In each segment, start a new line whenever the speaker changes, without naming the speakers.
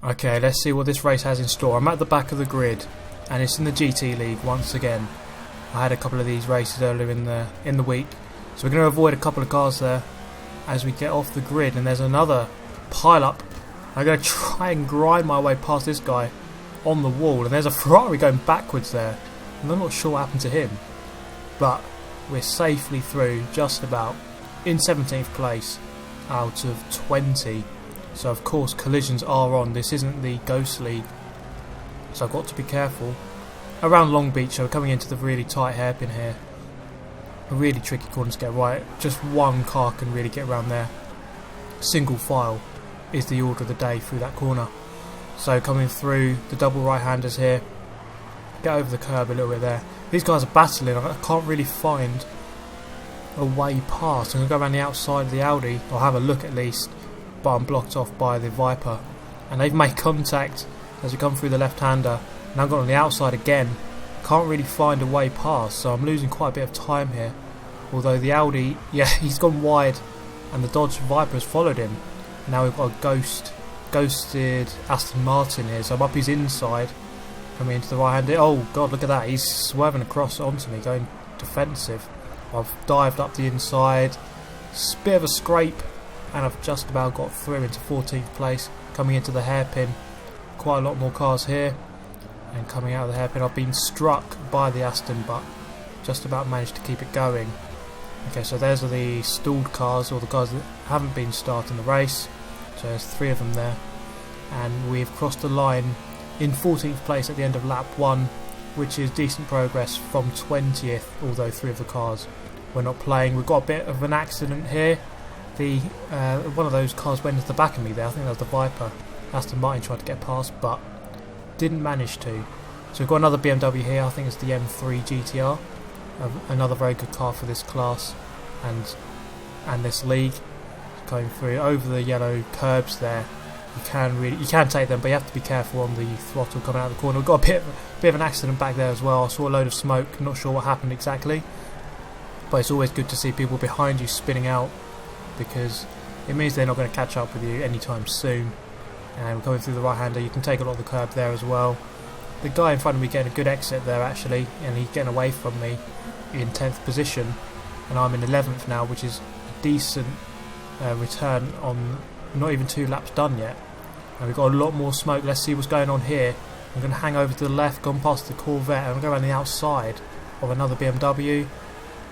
Okay, let's see what this race has in store. I'm at the back of the grid, and it's in the GT League once again. I had a couple of these races earlier in the week, so we're going to avoid a couple of cars there as we get off the grid. And there's another pile-up. I'm going to try and grind my way past this guy on the wall, and there's a Ferrari going backwards there, and I'm not sure what happened to him, but we're safely through, just about, in 17th place out of 20. So of course collisions are on. This isn't the Ghost League, so I've got to be careful. Around Long Beach, so we're coming into the really tight hairpin here. A really tricky corner to get right. Just one car can really get around there. Single file is the order of the day through that corner. So coming through the double right-handers here. Get over the curb a little bit there. These guys are battling. I can't really find a way past. I'm going to go around the outside of the Audi, or have a look at least, but I'm blocked off by the Viper. And they've made contact as we come through the left-hander. Now I've got on the outside again. Can't really find a way past, so I'm losing quite a bit of time here. Although the Audi, yeah, he's gone wide, and the Dodge Viper has followed him. Now we've got a ghosted Aston Martin here, so I'm up his inside, coming into the right-hander. Oh god, look at that, he's swerving across onto me, going defensive. I've dived up the inside, bit of a scrape, and I've just about got through into 14th place, coming into the hairpin. Quite a lot more cars here, and coming out of the hairpin I've been struck by the Aston, but just about managed to keep it going. Okay, so there's the stalled cars, or the cars that haven't been starting the race. So there's 3 of them there, and we've crossed the line in 14th place at the end of lap 1, which is decent progress from 20th, although 3 of the cars were not playing. We've got a bit of an accident here. One of those cars went into the back of me there. I think that was the Viper. Aston Martin tried to get past, but didn't manage to. So we've got another BMW here. I think it's the M3 GTR. Another very good car for this class and this league. Going through over the yellow curbs there. You can take them, but you have to be careful on the throttle coming out of the corner. We've got a bit of an accident back there as well. I saw a load of smoke. Not sure what happened exactly, but it's always good to see people behind you spinning out, because it means they're not going to catch up with you anytime soon. And we're going through the right-hander. You can take a lot of the curb there as well. The guy in front of me getting a good exit there actually, and he's getting away from me in 10th position, and I'm in 11th now, which is a decent return on not even 2 laps done yet. And we've got a lot more smoke. Let's see what's going on here. I'm going to hang over to the left, gone past the Corvette, and I'm going to go around the outside of another BMW,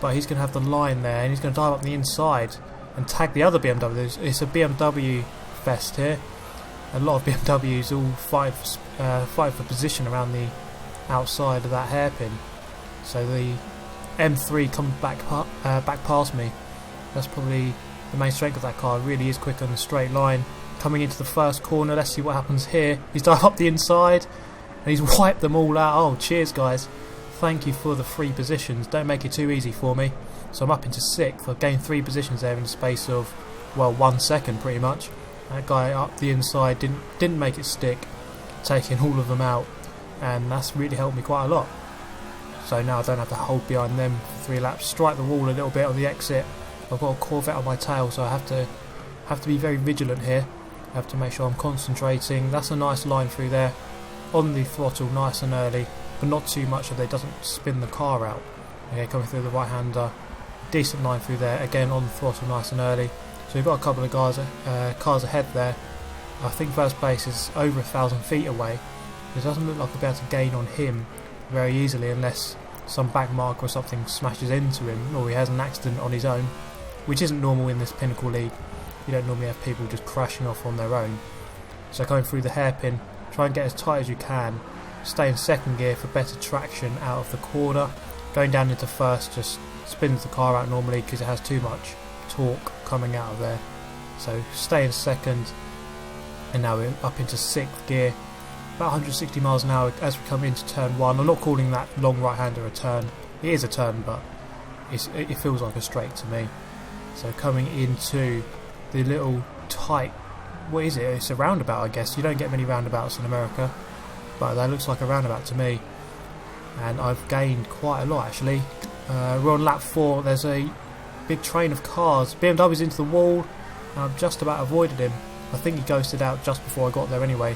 but he's going to have the line there, and he's going to dive up the inside and tag the other BMW. It's a BMW fest here. A lot of BMWs all fight for position around the outside of that hairpin. So the M3 comes back past me. That's probably the main strength of that car. It really is quick on the straight line. Coming into the first corner, let's see what happens here. He's dived up the inside, and he's wiped them all out. Oh, cheers guys. Thank you for the 3 positions. Don't make it too easy for me. So I'm up into 6th. I've gained 3 positions there in the space of, well, 1 second pretty much. That guy up the inside didn't make it stick, taking all of them out, and that's really helped me quite a lot. So now I don't have to hold behind them for 3 laps. Strike the wall a little bit on the exit. I've got a Corvette on my tail, so I have to be very vigilant here. I have to make sure I'm concentrating. That's a nice line through there. On the throttle, nice and early, but not too much so that it doesn't spin the car out. Okay, coming through the right-hander. Decent line through there. Again, on the throttle, nice and early. So we've got a couple of cars ahead there. I think first place is over 1,000 feet away. It doesn't look like I'll be able to gain on him very easily unless some back mark or something smashes into him, or he has an accident on his own, which isn't normal in this Pinnacle League. You don't normally have people just crashing off on their own. So going through the hairpin, try and get as tight as you can. Stay in 2nd gear for better traction out of the corner. Going down into 1st just spins the car out normally because it has too much torque coming out of there. So stay in 2nd, and now we're up into 6th gear, about 160 miles an hour as we come into turn 1. I'm not calling that long right-hander a turn. It is a turn, but it feels like a straight to me. So coming into the little tight, what is it? It's a roundabout, I guess. You don't get many roundabouts in America, but that looks like a roundabout to me. And I've gained quite a lot actually. We're on lap 4. There's a big train of cars. BMW's into the wall, and I've just about avoided him. I think he ghosted out just before I got there anyway.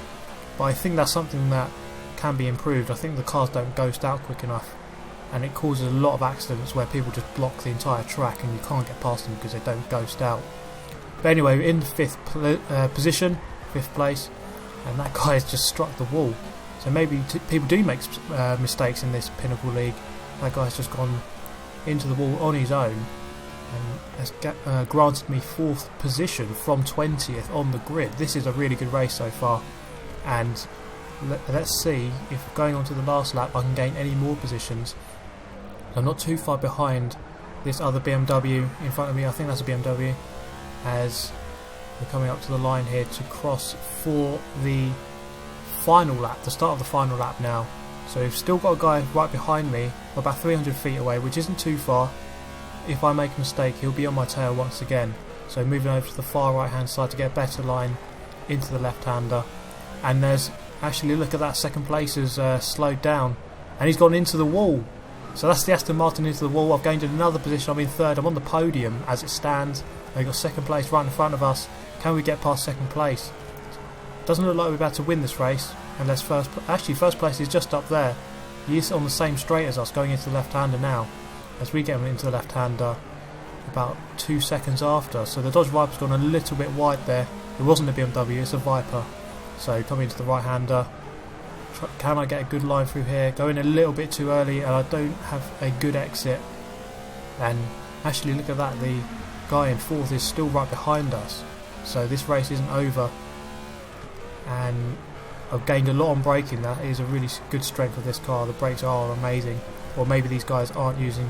but I think that's something that can be improved. I think the cars don't ghost out quick enough, and it causes a lot of accidents where people just block the entire track and you can't get past them because they don't ghost out. But anyway, in the fifth position, 5th place, and that guy has just struck the wall. So maybe people do make mistakes in this Pinnacle League. That guy's just gone into the wall on his own and has granted me 4th position from 20th on the grid. This is a really good race so far, and let's see if going on to the last lap I can gain any more positions. I'm not too far behind this other BMW in front of me. I think that's a BMW, as we're coming up to the line here to cross for the final lap, the start of the final lap now. So we've still got a guy right behind me, about 300 feet away, which isn't too far. If I make a mistake, he'll be on my tail once again. So moving over to the far right hand side to get a better line into the left-hander. And there's actually, look at that, 2nd place has slowed down and he's gone into the wall. So that's the Aston Martin into the wall. I've gained another position. I'm in 3rd. I'm on the podium as it stands. They've got 2nd place right in front of us. Can we get past 2nd place? Doesn't look like we're about to win this race unless first place is just up there. He is on the same straight as us, going into the left-hander now, as we get into the left-hander about 2 seconds after. So the Dodge Viper's gone a little bit wide there. It wasn't a BMW, it's a Viper. So coming into the right-hander, can I get a good line through here? Going a little bit too early, and I don't have a good exit. And actually, look at that, the guy in 4th is still right behind us. So this race isn't over, and I've gained a lot on braking. That is a really good strength of this car. The brakes are amazing. Or maybe these guys aren't using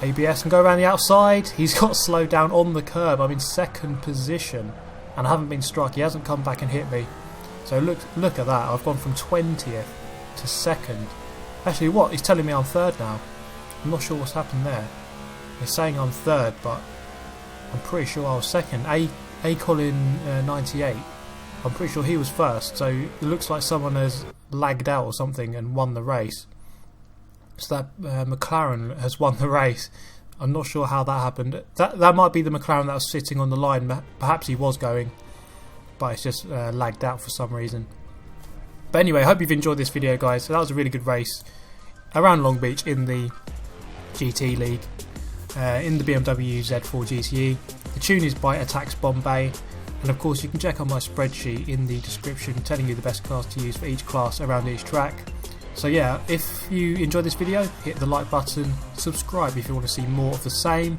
ABS and go around the outside. He's got slowed down on the curb. I'm in 2nd position and I haven't been struck. He hasn't come back and hit me. So look at that. I've gone from 20th to 2nd. Actually, what? He's telling me I'm 3rd now. I'm not sure what's happened there. He's saying I'm 3rd, but I'm pretty sure I was 2nd. A Colin 98. I'm pretty sure he was 1st. So it looks like someone has lagged out or something and won the race. So that McLaren has won the race. I'm not sure how that happened. That might be the McLaren that was sitting on the line. Perhaps he was going, but it's just lagged out for some reason. But anyway, I hope you've enjoyed this video, guys. So that was a really good race around Long Beach in the GT League, in the BMW Z4 GTE. The tune is by aTTaX Bombay, and of course you can check out my spreadsheet in the description telling you the best cars to use for each class around each track. So yeah, if you enjoyed this video, hit the like button, subscribe if you want to see more of the same,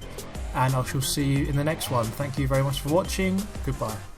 and I shall see you in the next one. Thank you very much for watching. Goodbye.